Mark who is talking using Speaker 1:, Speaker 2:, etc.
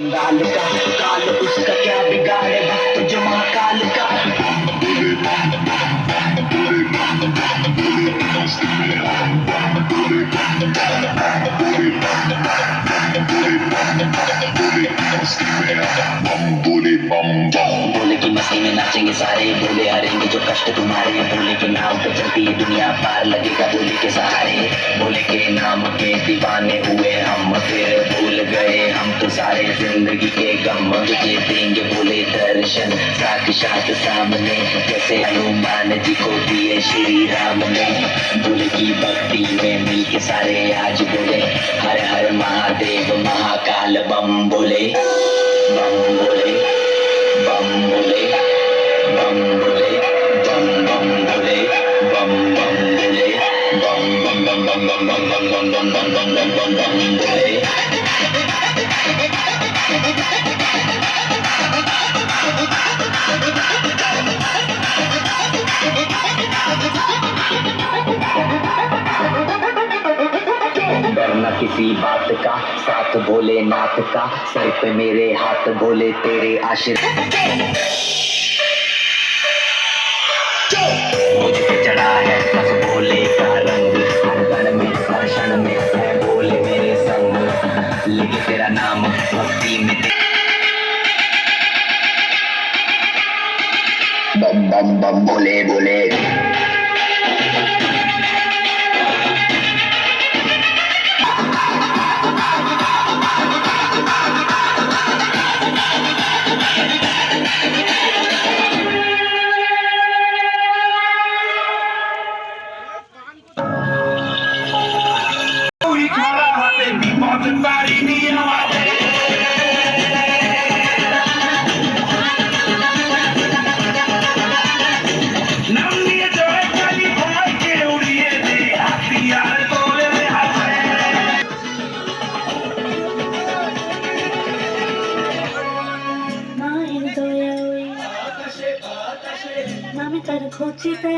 Speaker 1: लाल का काल उसका क्या बिगाड़े भक्त जो महाकाल का। भोले की मस्ती में नाचेंगे सारे, भोले हारेंगे जो कष्ट तुम्हारे, भोले के नाम पे चलती है दुनिया पार लगेगा भोले के सहारे। भोले के नाम के दीवाने हुए हम, फिर भूल गए हम तो सारे जिंदगी के गम। तुझे देंगे भोले दर्शन साक्षात सामने, जैसे हनुमान जी को दिए श्री राम ने। भोले की भक्ति में मिल के सारे आज बोले हर हर महादेव महाकाल बम बोले, बम बोले, बम बोले, बम बोले, बम बम बोले, बम बम बोले, बम बम बम बम बम बम बम बम बम बम बम बम बम बोले। डरना किसी बात का, साथ भोलेनाथ का, सर पे मेरे हाथ भोले तेरे आशीर्वाद। मुझ पे चढ़ा है बस भोले का रंग, हर गण में हर क्षण में है भोले मेरे संग। लेके तेरा नाम भक्ति में बम बम बम बोले बोले।
Speaker 2: আমি তার খুঁজিতে